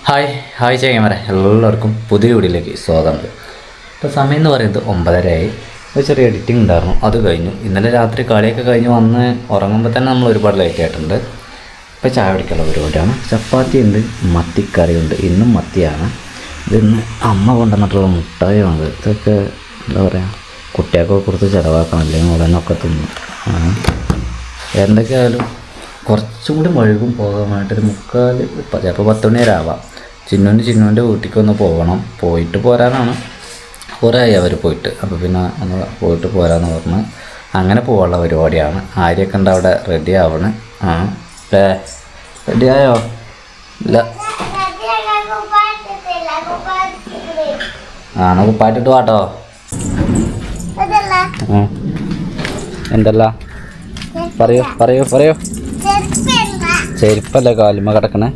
Hi hi ചെയ്യാമരെ എല്ലാവർക്കും പുതിയ വീഡിയോയിലേക്ക് സ്വാഗതം. ഇപ്പോൾ സമയം എന്ന് പറയുന്നത് 9:30 ഒരു ചെറിയ എഡിറ്റിംഗ് ഉണ്ടായിരുന്നു, അത് കഴിഞ്ഞു. ഇന്നലെ രാത്രി കളിയൊക്കെ കഴിഞ്ഞ് വന്ന് ഉറങ്ങുമ്പോൾ തന്നെ നമ്മൾ ഒരുപാട് ലേറ്റ് ആയിട്ടുണ്ട്. ഇപ്പോൾ ചായ കുടിക്കാനുള്ള പരിപാടിയാണ്. ചപ്പാത്തി ഉണ്ട്, മത്തിക്കറിയുണ്ട്, ഇന്നും മത്തിയാണ്. ഇതിന്ന് അമ്മ കൊണ്ടുവന്നിട്ടുള്ള മുട്ടായാണ്. ഇതൊക്കെ എന്താ പറയുക, കുട്ടികൾക്ക് കൊടുത്ത് ചിലവാക്കണം, അല്ലെങ്കിൽ ഉടനൊക്കെ തിന്നും. എന്തൊക്കെയായാലും കുറച്ചും കൂടി വഴുകും പോകാൻ വേണ്ടിയിട്ട് 3:45 ചിലപ്പോൾ 10 മണി വരെ ആവാം. ചിന്നുവിൻ്റെ വീട്ടിലേക്ക് ഒന്ന് പോകണം, പോയിട്ട് പോരാനാണ്. കുറേ ആയി അവർ പോയിട്ട്, അപ്പോൾ പിന്നെ ഒന്ന് പോയിട്ട് പോരാന്ന് പറഞ്ഞ് അങ്ങനെ പോകാനുള്ള പരിപാടിയാണ്. ആര്യൊക്കെ ഉണ്ട് അവിടെ റെഡി ആവണ്. റെഡി ആയോ? ഇല്ല, എന്നാൽ കുപ്പായിട്ടിട്ട് വാട്ടോ. എന്തല്ല പറയൂ പറയൂ പറയൂ. ചെരുപ്പല്ലേ കാലുമ്മ കിടക്കണേ?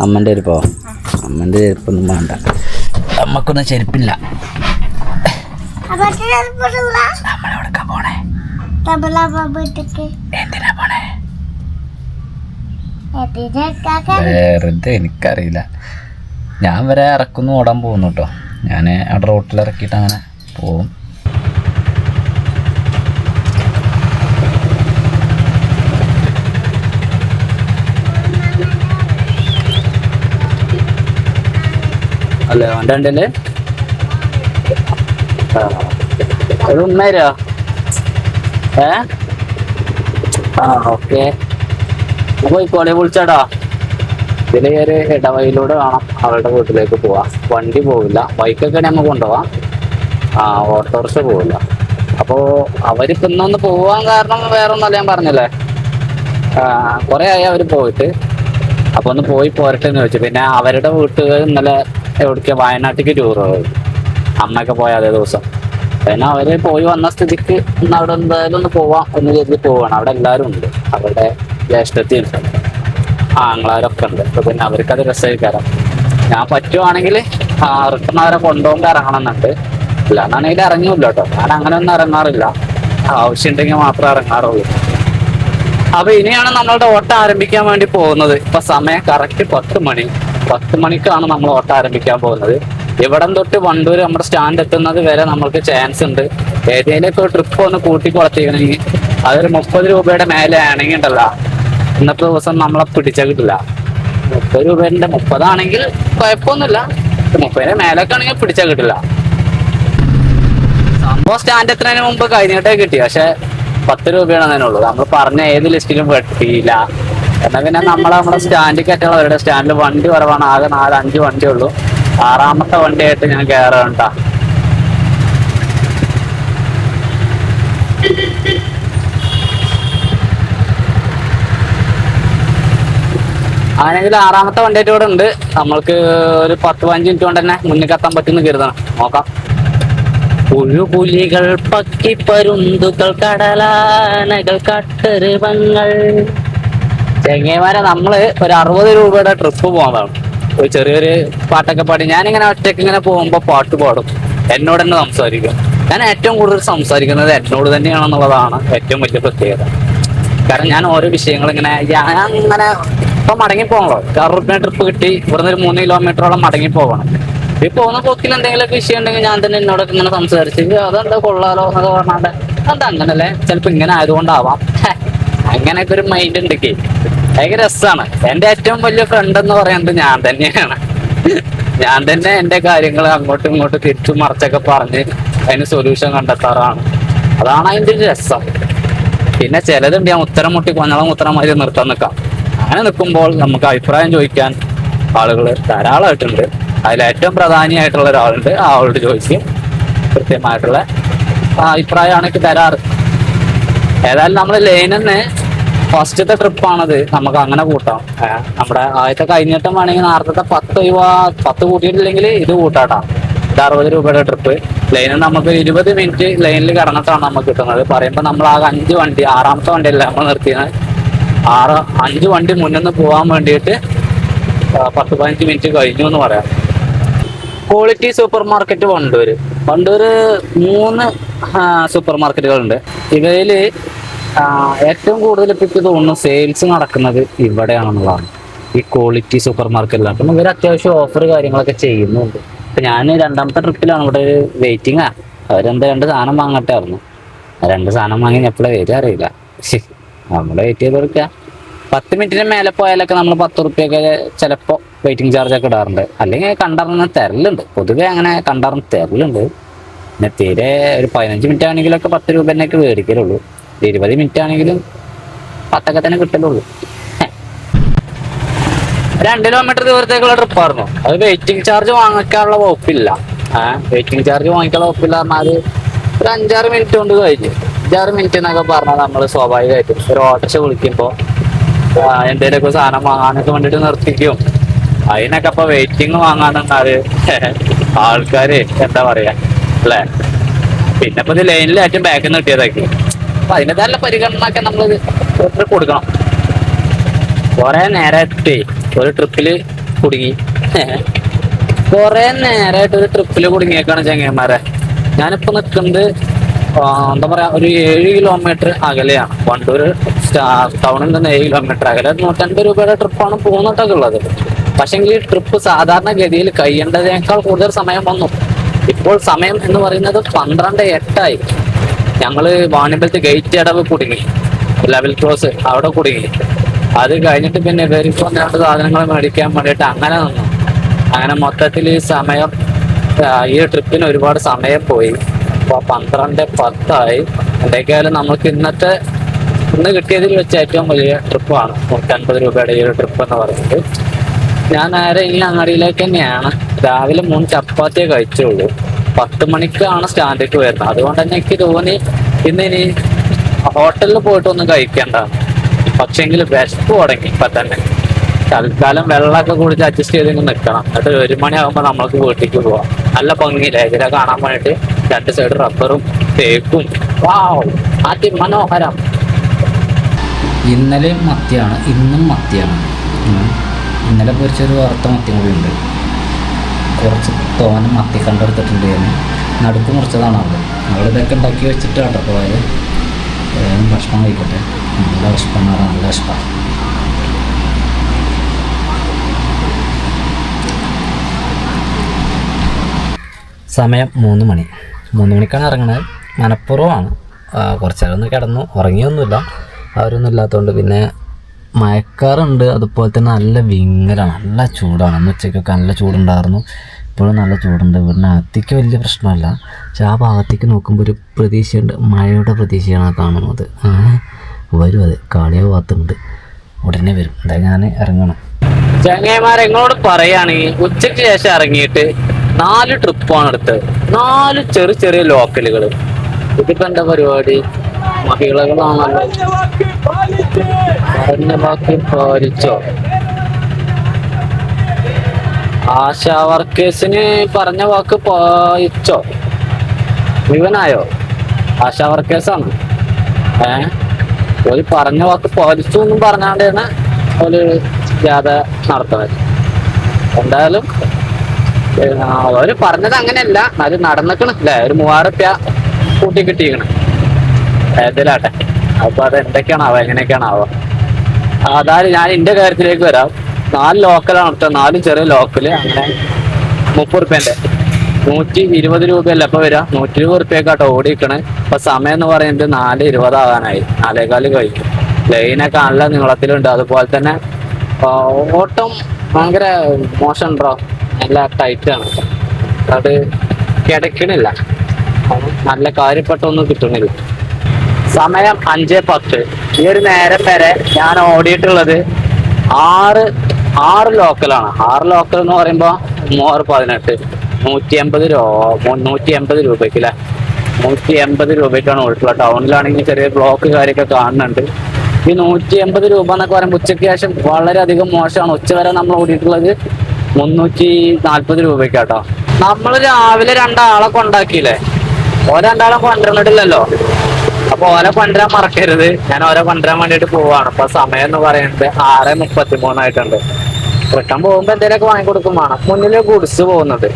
അമ്മൻ്റെ ചെരുപ്പോ? അമ്മൻ്റെ ചെരുപ്പൊന്നും വേണ്ട, അമ്മക്കൊന്നും ചെരുപ്പില്ല. നമ്മളെവിടക്കാ പോണേ? എന്തിനാ പോണേ? വെറുതെ, എനിക്കറിയില്ല. ഞാൻ വരെ ഇറക്കുന്നു ഓടാൻ പോകുന്നു കേട്ടോ. ഞാൻ അവിടെ റോട്ടിൽ ഇറക്കിയിട്ട് അങ്ങനെ പോവും. അല്ലേ വണ്ടല്ലേ? ഒരു ഉമ്മേരോ? ഓക്കെ, പോയിക്കോളെ, വിളിച്ചാടാ. ഇതിൽ ഒരു ഇടവയിലൂടെ വേണം അവളുടെ വീട്ടിലേക്ക് പോവാം. വണ്ടി പോവില്ല, ബൈക്കൊക്കെ നമുക്ക് കൊണ്ടുപോവാം. ഓട്ടോറിക്ഷ പോവില്ല. അപ്പോൾ അവരിപ്പോൾ ഇന്നൊന്ന് പോവാൻ കാരണം വേറെ ഒന്നല്ല, ഞാൻ പറഞ്ഞല്ലേ, കുറേ ആയി അവർ പോയിട്ട്. അപ്പോൾ ഒന്ന് പോയി പോരട്ടെ എന്ന് ചോദിച്ചു. പിന്നെ അവരുടെ വീട്ടുകാർ ഇന്നലെ എവിടേക്ക് വയനാട്ടിലേക്ക് ടൂർ പോയി, അമ്മയൊക്കെ പോയ അതേ ദിവസം. പിന്നെ അവർ പോയി വന്ന സ്ഥിതിക്ക് ഇന്ന് അവിടെ എന്തായാലും ഒന്ന് പോവാം എന്ന് കരുതി പോവാണ്. അവിടെ എല്ലാവരും ഉണ്ട്, അവരുടെ ജ്യേഷ്ഠത്തി ഉണ്ട്, ആങ്ങളാരൊക്കെ ഉണ്ട്. അപ്പോൾ പിന്നെ അവർക്കത് രസമായിക്കാരം. ഞാൻ പറ്റുവാണെങ്കിൽ റിട്ടേൺ അവരെ കൊണ്ടുപോകുമ്പോൾ ഇറങ്ങണമെന്നുണ്ട്. അല്ലാന്നാണെങ്കിൽ ഇറങ്ങില്ല കേട്ടോ. ഞാൻ അങ്ങനെ ഒന്നും ഇറങ്ങാറില്ല, ആവശ്യമുണ്ടെങ്കിൽ മാത്രമേ ഇറങ്ങാറുള്ളൂ. അപ്പൊ ഇനിയാണ് നമ്മളുടെ ഓട്ടം ആരംഭിക്കാൻ വേണ്ടി പോകുന്നത്. ഇപ്പൊ സമയം കറക്റ്റ് 10 മണിക്കാണ് നമ്മൾ ഓട്ടം ആരംഭിക്കാൻ പോകുന്നത്. ഇവിടം തൊട്ട് വണ്ടൂർ നമ്മുടെ സ്റ്റാൻഡ് എത്തുന്നത് വരെ നമ്മൾക്ക് ചാൻസ് ഉണ്ട്. ഏതെങ്കിലുമൊക്കെ ഒരു ട്രിപ്പ് ഒന്ന് കൂട്ടി കുളത്തിക്കണമെങ്കിൽ അതൊരു 30 രൂപയുടെ മേലെ ആണെങ്കിൽ ഉണ്ടല്ലോ, ഇന്നത്തെ ദിവസം നമ്മളെ പിടിച്ചാൽ കിട്ടില്ല. 30 രൂപേന്റെ 30 ആണെങ്കിൽ കുഴപ്പമൊന്നുമില്ല, 30 മേലൊക്കെ ആണെങ്കിൽ പിടിച്ചാൽ കിട്ടില്ല. സംഭവം സ്റ്റാൻഡ് എത്തുന്നതിന് മുമ്പ് കഴിഞ്ഞിട്ടേ കിട്ടി, പക്ഷെ 10 രൂപയാണ് അതിനുള്ളൂ. നമ്മൾ പറഞ്ഞ ഏത് ലിസ്റ്റിലും വെട്ടിയില്ല. എന്നാൽ പിന്നെ നമ്മുടെ സ്റ്റാൻഡിൽ കയറ്റുള്ള അവരുടെ സ്റ്റാൻഡിൽ വണ്ടി കുറവാണ്, ആകെ 4-5 വണ്ടിയേ ഉള്ളൂ. 6ാമത്തെ വണ്ടിയായിട്ട് ഞാൻ കയറണ്ട. ആണെങ്കിൽ 6ാമത്തെ വണ്ടിയായിട്ട് ഇവിടെ ഉണ്ട്. നമ്മൾക്ക് ഒരു 10-15 മിനിറ്റ് കൊണ്ട് തന്നെ മുന്നിൽ എത്താൻ പറ്റുമെന്ന് കരുതണം. നോക്കാം. പുഴുപുലികൾ, പക്കിപ്പരുന്തുകൾ, കടലാനകൾ, കട്ടരുവങ്ങൾ. ചെങ്ങന്മാരെ നമ്മള് ഒരു 60 രൂപയുടെ ട്രിപ്പ് പോകുന്നതാണ്. ഒരു ചെറിയൊരു പാട്ടൊക്കെ പാടി. ഞാനിങ്ങനെ ഒറ്റയ്ക്ക് ഇങ്ങനെ പോകുമ്പോൾ പാട്ട് പാടും, എന്നോട് തന്നെ സംസാരിക്കും. ഞാൻ ഏറ്റവും കൂടുതൽ സംസാരിക്കുന്നത് എന്നോട് തന്നെയാണെന്നുള്ളതാണ് ഏറ്റവും വലിയ പ്രത്യേകത. കാരണം ഞാൻ ഓരോ വിഷയങ്ങൾ ഇങ്ങനെ ഇപ്പൊ മടങ്ങിപ്പോകണല്ലോ. 6 രൂപ ട്രിപ്പ് കിട്ടി, ഇവിടുന്ന് ഒരു 3 കിലോമീറ്ററോളം മടങ്ങി പോകണം. ഈ പോകുന്ന പോക്കിൽ എന്തെങ്കിലുമൊക്കെ വിഷയം ഉണ്ടെങ്കിൽ ഞാൻ തന്നെ എന്നോടൊക്കെ ഇങ്ങനെ സംസാരിച്ച് അതെന്താ കൊള്ളാലോ എന്നൊക്കെ പറഞ്ഞാണ്ട് എന്താ അങ്ങനല്ലേ, ചിലപ്പോൾ ഇങ്ങനെ ആയതുകൊണ്ടാവാം, അങ്ങനെയൊക്കെ ഒരു മൈൻഡ് ഉണ്ടെങ്കിൽ ഭയങ്കര രസമാണ്. എൻ്റെ ഏറ്റവും വലിയ ഫ്രണ്ട് എന്ന് പറയുന്നത് ഞാൻ തന്നെയാണ്. ഞാൻ തന്നെ എൻ്റെ കാര്യങ്ങൾ അങ്ങോട്ടും ഇങ്ങോട്ടും തിരിച്ചും മറിച്ചൊക്കെ പറഞ്ഞ് അതിന് സൊല്യൂഷൻ കണ്ടെത്താറാണ്. അതാണ് അതിൻ്റെ ഒരു രസം. പിന്നെ ചിലതുണ്ട് ഞാൻ ഉത്തരം മുട്ടി കൊഞ്ഞളം ഉത്തരമാതിരി നിർത്താൻ നിൽക്കാം. അങ്ങനെ നിൽക്കുമ്പോൾ നമുക്ക് അഭിപ്രായം ചോദിക്കാൻ ആളുകൾ ധാരാളമായിട്ടുണ്ട്. അതിലേറ്റവും പ്രധാനിയായിട്ടുള്ള ഒരാളുണ്ട്, ആ ആളോട് ചോദിക്കും, കൃത്യമായിട്ടുള്ള അഭിപ്രായമാണ് എനിക്ക് തരാറ്. ഏതായാലും നമ്മൾ ലൈനിന്ന് ഫസ്റ്റത്തെ ട്രിപ്പാണത്, നമുക്ക് അങ്ങനെ കൂട്ടാം. നമ്മുടെ ആദ്യത്തെ കഴിഞ്ഞിട്ടും വേണമെങ്കിൽ നേരത്തെ 10 കൂട്ടിയിട്ടില്ലെങ്കിൽ ഇത് കൂട്ടാട്ടാ. ഇത് 60 രൂപയുടെ ട്രിപ്പ്. ലൈനിൽ നമുക്ക് 20 മിനിറ്റ് ലൈനിൽ കിടന്നിട്ടാണ് നമുക്ക് കിട്ടുന്നത്. പറയുമ്പോൾ നമ്മൾ ആകെ 5 വണ്ടി, 6ാമത്തെ വണ്ടിയല്ല നമ്മൾ നിർത്തിയത്, 5 വണ്ടി മുന്നിൽ പോകാൻ വേണ്ടിയിട്ട് 10-15 മിനിറ്റ് കഴിഞ്ഞു എന്ന് പറയാം. Quality supermarket Wandoor 3 super മാർക്കറ്റുകളുണ്ട്. ഇവയിൽ ഏറ്റവും കൂടുതൽ ഇപ്പം തോന്നുന്നു സെയിൽസ് നടക്കുന്നത് ഇവിടെയാണെന്നുള്ളതാണ്. ഈ ക്വാളിറ്റി സൂപ്പർ മാർക്കറ്റിലാണ്. അപ്പം ഇവർ അത്യാവശ്യം ഓഫർ കാര്യങ്ങളൊക്കെ ചെയ്യുന്നുണ്ട്. ഇപ്പം ഞാൻ രണ്ടാമത്തെ ട്രിപ്പിലാണ് ഇവിടെ വെയിറ്റിംഗാ. അവരെന്താ 2 സാധനം വാങ്ങട്ടെ ആയിരുന്നു. 2 സാധനം വാങ്ങി എപ്പോഴാണ് വരിക അറിയില്ല. നമ്മൾ വെയിറ്റ് ചെയ്ത് കൊടുക്കുക. 10 മിനിറ്റിന് മേലെ പോയാലൊക്കെ നമ്മൾ 10 റുപ്യൊക്കെ ചിലപ്പോൾ വെയിറ്റിംഗ് ചാർജ് ഒക്കെ ഇടാറുണ്ട്. അല്ലെങ്കിൽ കണ്ടറിഞ്ഞ് തരലുണ്ട്. പൊതുവെ അങ്ങനെ കണ്ടറിഞ്ഞ് തരലുണ്ട്. പിന്നെ തീരെ ഒരു 15 മിനിറ്റ് ആണെങ്കിലൊക്കെ 10 രൂപ തന്നെയൊക്കെ മേടിക്കലുള്ളൂ. 20 മിനിറ്റ് ആണെങ്കിലും 10 തന്നെ കിട്ടലുള്ളൂ. 2 കിലോമീറ്റർ ദൂരത്തേക്കുള്ള ട്രിപ്പായിരുന്നു. അത് വെയിറ്റിംഗ് ചാർജ് വാങ്ങിക്കാനുള്ള വകുപ്പില്ല. വെയിറ്റിംഗ് ചാർജ് വാങ്ങിക്കാനുള്ള വകുപ്പില്ല പറഞ്ഞാൽ ഒരു 5-6 മിനിറ്റ് കൊണ്ട് കഴിഞ്ഞു. 5-6 മിനിറ്റ് എന്നൊക്കെ പറഞ്ഞാൽ നമ്മൾ സ്വാഭാവികമായിട്ടും ഒരു ഓട്ടോറിക്ഷ വിളിക്കുമ്പോൾ എന്തെങ്കിലുമൊക്കെ സാധനം വാങ്ങാനൊക്കെ വേണ്ടിയിട്ട് നിർത്തിക്കും. അതിനൊക്കെ ഇപ്പൊ വെയിറ്റിംഗ് വാങ്ങാന്നുണ്ടാല് ആൾക്കാര് എന്താ പറയാ അല്ലേ. പിന്നെ ഇപ്പൊ ഇത് ലൈനിൽ ഏറ്റവും ബാക്കിൽ നിന്ന് കിട്ടിയതൊക്കെ അപ്പൊ അതിൻ്റെതായ പരിഗണനയൊക്കെ നമ്മൾ കൊടുക്കണം. കുറെ നേരമായിട്ട് ഒരു ട്രിപ്പില് കുടുങ്ങി. കുറെ നേരമായിട്ട് ഒരു ട്രിപ്പില് കുടുങ്ങിയേക്കാണ് ചങ്ങന്മാരെ. ഞാനിപ്പോ നിൽക്കുന്നത് എന്താ പറയാ ഒരു 7 കിലോമീറ്റർ അകലെയാണ്. വണ്ടൂർ ടൗണിൽ നിന്ന് 7 കിലോമീറ്റർ അകലെ 150 രൂപയുടെ ട്രിപ്പാണ് പോകുന്നിട്ടൊക്കെ ഉള്ളത്. പക്ഷെങ്കിൽ ഈ ട്രിപ്പ് സാധാരണ ഗതിയിൽ കഴിയേണ്ടതിനേക്കാൾ കൂടുതൽ സമയം വന്നു. ഇപ്പോൾ സമയം എന്ന് പറയുന്നത് 12:08 ഞങ്ങള് വാണിയമ്പലത്ത് ഗേറ്റ് അടവ് കുടുങ്ങി, ലെവൽ ക്രോസ് അവിടെ കുടുങ്ങി. അത് കഴിഞ്ഞിട്ട് പിന്നെ ഇവർക്ക് 2 സാധനങ്ങൾ മേടിക്കാൻ വേണ്ടിയിട്ട് അങ്ങനെ നിന്നു. അങ്ങനെ മൊത്തത്തിൽ ഈ സമയം ഈ ട്രിപ്പിന് ഒരുപാട് സമയം പോയി. അപ്പോൾ 12:10 എന്തൊക്കെയായാലും നമുക്ക് ഇന്ന് കിട്ടിയതിൽ വെച്ച് ഏറ്റവും വലിയ ട്രിപ്പാണ് 150 രൂപയുടെ ഈ ഒരു ട്രിപ്പ് എന്ന് പറയുന്നത്. ഞാൻ നേരെ ഈ അങ്ങാടിയിലേക്ക് തന്നെയാണ്. രാവിലെ 3 ചപ്പാത്തിയെ കഴിച്ചുള്ളൂ. 10 മണിക്കാണ് സ്റ്റാൻഡിലേക്ക് വരുന്നത്. അതുകൊണ്ട് തന്നെ എനിക്ക് തോന്നി ഇനി ഹോട്ടലിൽ പോയിട്ടൊന്നും കഴിക്കണ്ട. പക്ഷെങ്കിൽ വിശപ്പ് തുടങ്ങി ഇപ്പൊ തന്നെ. തൽക്കാലം വെള്ളമൊക്കെ കുടിച്ച് അഡ്ജസ്റ്റ് ചെയ്ത് നിൽക്കണം. എന്നിട്ട് 1 മണിയാകുമ്പോൾ നമ്മൾക്ക് വീട്ടിലേക്ക് പോവാം. നല്ല ഭംഗിയില്ലേ ഇതിനെ കാണാൻ വേണ്ടിയിട്ട്. 2 സൈഡ് റബ്ബറും തേക്കും. വാവ്, അതിമനോഹരം. ഇന്നലെ മത്തിയാണ്, ഇന്നും മത്തിയാണ്. ഇന്നലെ പൊരിച്ചൊരു വറുത്ത മത്തി കൂടി ഉണ്ട്. കുറച്ച് തോനെ മത്തി കണ്ടെടുത്തിട്ടുണ്ട്. നടുക്ക് മുറിച്ചതാണ് അവിടെ ഇതൊക്കെ ഉണ്ടാക്കി വെച്ചിട്ട് കേട്ടോ പോയാൽ ഭക്ഷണം കഴിക്കട്ടെ. നല്ല വിശപ്പാണ്, നല്ല ഇഷ്ടമാണ്. സമയം 3 മണി. 3 മണിക്കാണ് ഇറങ്ങണത്. മനപ്പുറമാണ്. കുറച്ച് നേരം ഒന്ന് കിടന്നു, ഉറങ്ങിയൊന്നുമില്ല. അവരൊന്നും ഇല്ലാത്തതുകൊണ്ട്. പിന്നെ മഴക്കാറുണ്ട്, അതുപോലെ തന്നെ നല്ല വിങ്ങലാണ്, നല്ല ചൂടാണ്. അന്ന് ഉച്ചയ്ക്കൊക്കെ നല്ല ചൂടുണ്ടായിരുന്നു, ഇപ്പോഴും നല്ല ചൂടുണ്ട്. വീടിനകത്തേക്ക് വലിയ പ്രശ്നമല്ല, പക്ഷെ ആ ഭാഗത്തേക്ക് നോക്കുമ്പോൾ ഒരു പ്രതീക്ഷയുണ്ട്, മഴയുടെ പ്രതീക്ഷയാണ് കാണുന്നത്. വരും, അത് കാളിയ ഭാഗത്തുണ്ട്, ഉടനെ വരും. എന്തായാലും ഞാൻ ഇറങ്ങണം. ചങ്ങന്മാരെ എങ്ങളോട് പറയുകയാണെങ്കിൽ ഉച്ചയ്ക്ക് ശേഷം ഇറങ്ങിയിട്ട് 4 ട്രിപ്പാണ് എടുത്തത്. 4 ചെറിയ ചെറിയ ലോക്കലുകൾ. ഇതിപ്പോ എന്താ പരിപാടി? മഹിളകളാണല്ലോ. പറഞ്ഞ വാക്ക് പാലിച്ചോ? ആശാ വർക്കേഴ്സിന് പറഞ്ഞ വാക്ക് പാലിച്ചോ? മുഴുവനായോ? ആശാ വർക്കേഴ്സാണ്. ഒരു പറഞ്ഞ വാക്ക് പാലിച്ചു എന്നും പറഞ്ഞാണ്ടാണ് ഒരു ജാഥ നടത്തുന്നത്. എന്തായാലും അവര് പറഞ്ഞത് അങ്ങനെയല്ല, അത് നടന്നിക്കണ് അല്ലേ. ഒരു 3000 റുപ്യ കൂട്ടി കിട്ടിയിരിക്കണം ഏതിലാട്ടെ. അപ്പൊ അത് എന്തൊക്കെയാണാവോ, എങ്ങനെയൊക്കെയാണാവോ. അതായത് ഞാൻ എന്റെ കാര്യത്തിലേക്ക് വരാം. 4 ലോക്കലാണ് എടുത്തത്, 4 ചെറിയ ലോക്കല്. അങ്ങനെ 30 റുപ്യന്റെ 120 രൂപയല്ല ഇപ്പൊ വരാം. 120 റുപ്യക്കാട്ടോ ഓടിക്കണ്. ഇപ്പൊ സമയം എന്ന് പറയുന്നത് 4:20 ആകാനായി. 4:15 കഴിഞ്ഞു. ലൈനൊക്കെ നല്ല നീളത്തിലുണ്ട്. അതുപോലെ തന്നെ ഓട്ടം ഭയങ്കര മോശം ഉണ്ടോ, നല്ല ടൈറ്റാണ്. അത് കിടക്കണില്ല, നല്ല കാര്യപ്പെട്ടൊന്നും കിട്ടുന്നില്ല. സമയം 5:10. ഈ ഒരു നേരം വരെ ഞാൻ ഓടിയിട്ടുള്ളത് 6 ലോക്കലാണ്. 6 ലോക്കൽ എന്ന് പറയുമ്പോ 318 180 രൂപയ്ക്ക് അല്ലെ. 180 രൂപയ്ക്കാണ് ഓടിയിട്ടുള്ളത്. ടൗണിലാണെങ്കിൽ ചെറിയ ബ്ലോക്ക് കാര്യമൊക്കെ കാണുന്നുണ്ട്. ഈ 180 രൂപ എന്നൊക്കെ പറയുമ്പോൾ ഉച്ചയ്ക്ക് ശേഷം വളരെയധികം മോശമാണ്. ഉച്ച വരെ നമ്മൾ ഓടിയിട്ടുള്ളത് 340 രൂപയ്ക്കാട്ടോ. നമ്മൾ രാവിലെ 2 ആളെ കൊണ്ടാക്കിയില്ലേ, ഓരോ 2 ആളെ കൊണ്ടുവന്നിട്ടില്ലല്ലോ. അപ്പൊ ഓരെ കൊണ്ടുവരാൻ മറക്കരുത്. ഞാൻ ഓരെ കൊണ്ടുവരാൻ വേണ്ടിട്ട് പോവാണ്. ഇപ്പൊ സമയം എന്ന് പറയുന്നത് 6:33 ആയിട്ടുണ്ട്. റിട്ടേൺ പോകുമ്പോ എന്തെങ്കിലുമൊക്കെ വാങ്ങിക്കൊടുക്കും വേണം. മുന്നില് ഗുഡ്സ് പോകുന്നുണ്ട്.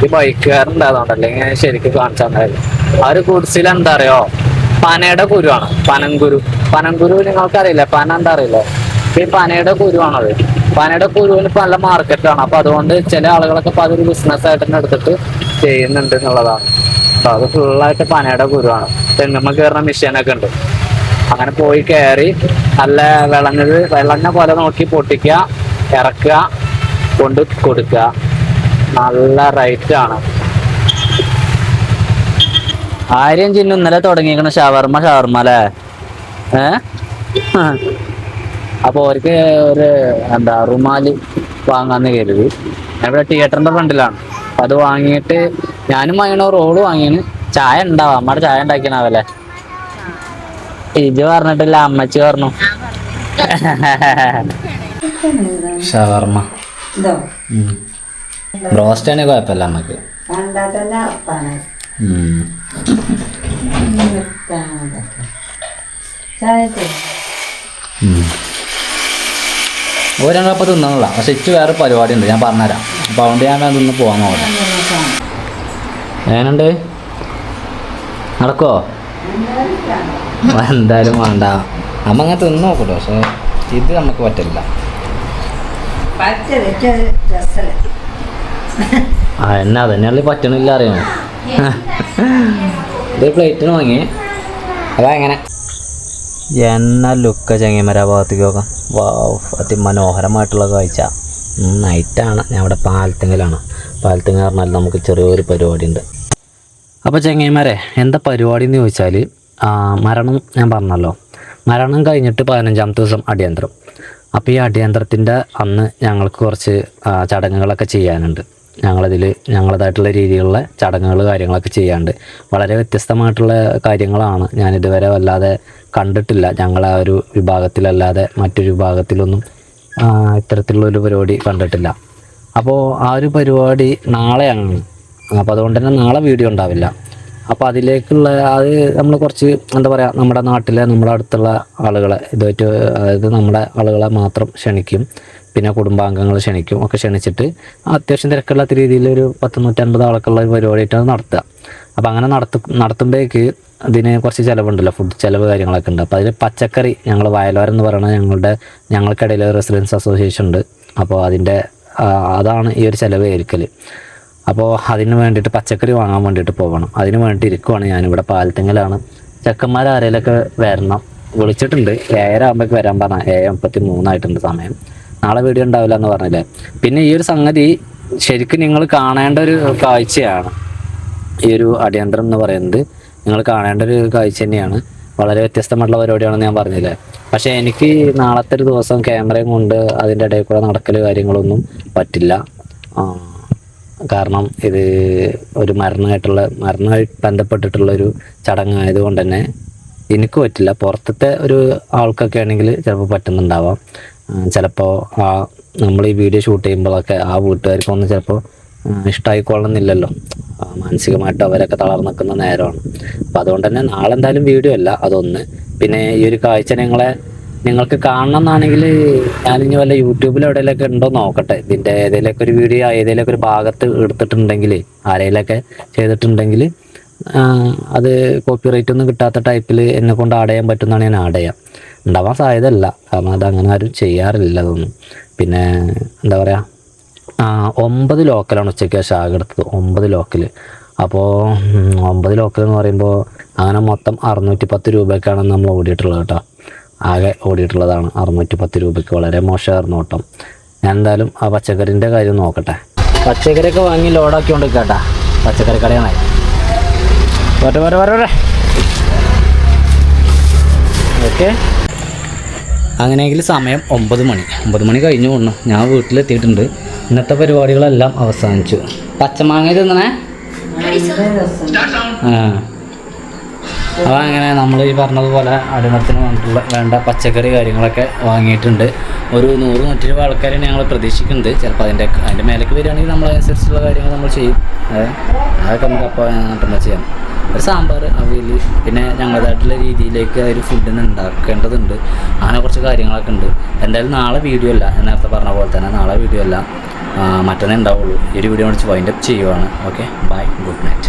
ഈ ബൈക്കുകാരുണ്ടായതുകൊണ്ട്, അല്ലെങ്കിൽ ശരിക്കും കാണിച്ചു തന്നായിരുന്നു. ആ ഒരു ഗുഡ്സിൽ എന്താ അറിയോ, പനയുടെ കുരുവാണ്. പനങ്കുരു നിങ്ങൾക്കറിയില്ല, പന എന്താ അറിയില്ല. ഈ പനയുടെ കുരുവാണത്. പനയുടെ കുരുവിന് ഇപ്പൊ നല്ല മാർക്കറ്റാണ്. അപ്പൊ അതുകൊണ്ട് ചില ആളുകളൊക്കെ ഇപ്പൊ അതൊരു ബിസിനസ് ആയിട്ട് തന്നെ എടുത്തിട്ട് ചെയ്യുന്നുണ്ട് എന്നുള്ളതാണ്. അപ്പൊ അത് ഫുള്ളായിട്ട് പനയുടെ കുരുവാണ്. തെങ്ങുമ്മ കയറുന്ന മെഷീനൊക്കെ ഉണ്ട്. അങ്ങനെ പോയി കയറി നല്ല വിളഞ്ഞ പോലെ നോക്കി പൊട്ടിക്കുക, ഇറക്കുക, കൊണ്ട് കൊടുക്കുക. നല്ല റേറ്റ് ആണ്. ആര്യം ചിന്നു ഇന്നലെ തുടങ്ങിയിരിക്കണ ഷവർമ്മ അല്ലേ? അപ്പൊ അവർക്ക് ഒരു റുമാലി വാങ്ങാന്ന് കരുതി. ഇവിടെ തിയേറ്ററിന്റെ ഫ്രണ്ടിലാണ്. അപ്പൊ അത് വാങ്ങിയിട്ട് ഞാനും വാങ്ങിയ റോള് വാങ്ങിയാണ്. ചായ ഉണ്ടാവും, അമ്മയുടെ ചായ ഉണ്ടാക്കിയണാവല്ലേ? ഇജ് പറഞ്ഞിട്ടില്ല, അമ്മച്ചി പറഞ്ഞു. ഷവർമ്മ ബ്രോസ്റ്റ് ആണെങ്കിൽ കുഴപ്പമില്ല നമുക്ക്. ഒരങ്ങപ്പ തിന്നണില്ല. പക്ഷെ ഇച്ച് വേറെ പരിപാടി ഉണ്ട്, ഞാൻ പറഞ്ഞുതരാം. അപ്പൊ അതുകൊണ്ട് ഞാൻ തിന്ന് പോവാൻ നോക്കാം. എങ്ങനുണ്ട്? നടക്കോ? എന്തായാലും വേണ്ട, അമ്മ അങ്ങനെ തിന്ന് നോക്കട്ടോ. പക്ഷെ ഇത് നമുക്ക് പറ്റില്ല. എന്നാ അതന്നെയല്ലേ പറ്റണില്ല അറിയണോ? ഇത് പ്ലേറ്റിന് വാങ്ങി. അതാ എങ്ങനെ എന്നാ ലുക്ക ചെങ്ങന്മാരാ ഭാഗത്തേക്ക് നോക്കാം. വാവ്, അതിമനോഹരമായിട്ടുള്ള കാഴ്ച. നൈറ്റാണ്. ഞാൻ ഇവിടെ പാലത്തിങ്ങലാണ്. പാലത്തിങ്ങ പറഞ്ഞാൽ നമുക്ക് ചെറിയൊരു പരിപാടി ഉണ്ട്. അപ്പോൾ ചെങ്ങന്മാരെ, എന്താ പരിപാടി എന്ന് ചോദിച്ചാൽ, മരണം ഞാൻ പറഞ്ഞല്ലോ, മരണം കഴിഞ്ഞിട്ട് 15-ാമത്തെ ദിവസം അടിയന്തരം. അപ്പോൾ ഈ അടിയന്തരത്തിൻ്റെ അന്ന് ഞങ്ങൾക്ക് കുറച്ച് ചടങ്ങുകളൊക്കെ ചെയ്യാനുണ്ട്. ഞങ്ങളതായിട്ടുള്ള രീതിയിലുള്ള ചടങ്ങുകൾ കാര്യങ്ങളൊക്കെ ചെയ്യാണ്ട് വളരെ വ്യത്യസ്തമായിട്ടുള്ള കാര്യങ്ങളാണ്. ഞാനിതുവരെ വല്ലാതെ കണ്ടിട്ടില്ല. ഞങ്ങളെ ഒരു വിഭാഗത്തിലല്ലാതെ മറ്റൊരു വിഭാഗത്തിലൊന്നും ഇത്തരത്തിലുള്ളൊരു പരിപാടി കണ്ടിട്ടില്ല. അപ്പോൾ ആ ഒരു പരിപാടി നാളെയാണ്. അപ്പോൾ അതുകൊണ്ട് തന്നെ നാളെ വീഡിയോ ഉണ്ടാവില്ല. അപ്പോൾ അതിലേക്കുള്ള അത് നമ്മൾ കുറച്ച് എന്താ പറയുക, നമ്മുടെ നാട്ടിലെ നമ്മുടെ അടുത്തുള്ള ആളുകളെ ഇതായിട്ട്, അതായത് നമ്മുടെ ആളുകളെ മാത്രം ക്ഷണിക്കും. പിന്നെ കുടുംബാംഗങ്ങൾ ക്ഷണിക്കും. ഒക്കെ ക്ഷണിച്ചിട്ട് അത്യാവശ്യം തിരക്കുള്ള രീതിയിൽ ഒരു 100-150 ആൾക്കുള്ള ഒരു പരിപാടിയായിട്ടാണ് നടത്തുക. അപ്പോൾ അങ്ങനെ നടത്തുമ്പോഴേക്ക് അതിന് കുറച്ച് ചിലവുണ്ടല്ലോ, ഫുഡ് ചിലവ് കാര്യങ്ങളൊക്കെ ഉണ്ട്. അപ്പോൾ അതിൽ പച്ചക്കറി, ഞങ്ങൾ വയലോരം എന്ന് പറയുന്നത് ഞങ്ങൾക്കിടയിൽ റെസിഡൻസ് അസോസിയേഷൻ ഉണ്ട്. അപ്പോൾ അതാണ് ഈ ഒരു ചിലവ് ഏൽക്കൽ. അപ്പോൾ അതിന് വേണ്ടിയിട്ട് പച്ചക്കറി വാങ്ങാൻ വേണ്ടിയിട്ട് പോകണം. അതിന് വേണ്ടിയിട്ട് ഇരിക്കുവാണ്. ഞാനിവിടെ പാലത്തിങ്ങലാണ്. ചെക്കന്മാർ ആരെങ്കിലൊക്കെ വരണം. വിളിച്ചിട്ടുണ്ട്. 7:30 ആകുമ്പോഴേക്ക് വരാൻ പറഞ്ഞാൽ 7:33 സമയം. നാളെ വീഡിയോ ഉണ്ടാവില്ല എന്ന് പറഞ്ഞില്ലേ. പിന്നെ ഈ ഒരു സംഗതി ശരിക്കും നിങ്ങൾ കാണേണ്ട ഒരു കാഴ്ചയാണ്. ഈ ഒരു അടിയന്തരം എന്ന് പറയുന്നത് നിങ്ങൾ കാണേണ്ട ഒരു കാഴ്ച തന്നെയാണ്. വളരെ വ്യത്യസ്തമായിട്ടുള്ള പരിപാടിയാണെന്ന് ഞാൻ പറഞ്ഞില്ലേ. പക്ഷേ എനിക്ക് നാളത്തെ ഒരു ദിവസം ക്യാമറയും കൊണ്ട് അതിൻ്റെ ഇടയിൽ കൂടെ നടക്കൽ കാര്യങ്ങളൊന്നും പറ്റില്ല. കാരണം ഇത് ഒരു മരണമായി ബന്ധപ്പെട്ടിട്ടുള്ളൊരു ചടങ്ങായതുകൊണ്ട് തന്നെ എനിക്ക് പറ്റില്ല. പുറത്തത്തെ ഒരു ആൾക്കൊക്കെ ആണെങ്കിൽ ചിലപ്പോൾ പറ്റുന്നുണ്ടാവാം. ചിലപ്പോൾ നമ്മൾ ഈ വീഡിയോ ഷൂട്ട് ചെയ്യുമ്പോഴൊക്കെ ആ വീട്ടുകാർക്കൊന്നും ചിലപ്പോൾ ഇഷ്ടമായിക്കൊള്ളുന്നില്ലല്ലോ. മാനസികമായിട്ട് അവരൊക്കെ തളർന്നു നിൽക്കുന്ന നേരമാണ്. അപ്പോൾ അതുകൊണ്ട് തന്നെ നാളെ എന്തായാലും വീഡിയോ അല്ല, അതൊന്ന്. പിന്നെ ഈ ഒരു കാഴ്ച നിങ്ങൾക്ക് കാണണം എന്നാണെങ്കിൽ ഞാനിനി വല്ല യൂട്യൂബിൽ എവിടെയെങ്കിലൊക്കെ ഉണ്ടോ നോക്കട്ടെ. ഇതിൻ്റെ ഏതെങ്കിലുമൊക്കെ ഒരു വീഡിയോ ഏതെങ്കിലുമൊക്കെ ഒരു ഭാഗത്ത് എടുത്തിട്ടുണ്ടെങ്കിൽ, ആരെങ്കിലൊക്കെ ചെയ്തിട്ടുണ്ടെങ്കിൽ അത് കോപ്പിറൈറ്റ് ഒന്നും കിട്ടാത്ത ടൈപ്പിൽ എന്നെ കൊണ്ട് ആഡ് ചെയ്യാൻ പറ്റുന്നതാണ് ഞാൻ ആഡ് ചെയ്യാം. ഉണ്ടാവാൻ സാധ്യതയല്ല, കാരണം അതങ്ങനെ ആരും ചെയ്യാറില്ല അതൊന്നും. പിന്നെ എന്താ പറയുക, 9 ലോക്കലാണ് ഉച്ചയ്ക്ക് ഷാഗ് എടുത്തത്. 9 ലോക്കൽ. അപ്പോൾ 9 ലോക്കൽ എന്ന് പറയുമ്പോൾ അങ്ങനെ മൊത്തം 610 രൂപയ്ക്കാണ് നമ്മൾ ഓടിയിട്ടുള്ളത് കേട്ടോ. ആകെ ഓടിയിട്ടുള്ളതാണ് 610 രൂപയ്ക്ക്. വളരെ മോശമായിരുന്നു ഓട്ടം. ഞാൻ എന്തായാലും ആ പച്ചക്കറിൻ്റെ കാര്യം നോക്കട്ടെ. പച്ചക്കറിയൊക്കെ വാങ്ങി ലോഡാക്കി കൊണ്ട് കേട്ടാ. പച്ചക്കറി കടയാണ്. വരെ ഓക്കെ. അങ്ങനെയെങ്കിൽ സമയം 9 മണി. 9 മണി കഴിഞ്ഞു കൊണ്ടു. ഞാൻ വീട്ടിലെത്തിയിട്ടുണ്ട്. ഇന്നത്തെ പരിപാടികളെല്ലാം അവസാനിച്ചു. പച്ചമാങ്ങ തിന്നണേ. അപ്പോൾ അങ്ങനെ നമ്മൾ ഈ പറഞ്ഞതുപോലെ അടിമത്തിന് വേണ്ട പച്ചക്കറി കാര്യങ്ങളൊക്കെ വാങ്ങിയിട്ടുണ്ട്. ഒരു 100-100 രൂപ ആൾക്കാരെ ഞങ്ങൾ പ്രതീക്ഷിക്കുന്നുണ്ട്. ചിലപ്പോൾ അതിൻ്റെ മേലേക്ക് വരികയാണെങ്കിൽ നമ്മൾ അതനുസരിച്ചുള്ള കാര്യങ്ങൾ നമ്മൾ ചെയ്യും. അതൊക്കെ നമുക്ക് അപ്പോൾ നമ്മൾ ചെയ്യാം. ഒരു സാമ്പാർ, അവിയൽ, പിന്നെ ഞങ്ങളുടേതായിട്ടുള്ള രീതിയിലേക്ക് ഒരു ഫുഡിന് ഉണ്ടാക്കേണ്ടതുണ്ട്. അങ്ങനെ കുറച്ച് കാര്യങ്ങളൊക്കെ ഉണ്ട്. എന്തായാലും നാളെ വീഡിയോ അല്ല, നേരത്തെ പറഞ്ഞ പോലെ തന്നെ നാളെ വീഡിയോ അല്ല, മറ്റന്നേ ഉണ്ടാവുള്ളൂ. ഈ ഒരു വീഡിയോ വിളിച്ച് വൈൻഡപ്പ് ചെയ്യുവാണ്. Okay, bye, good night.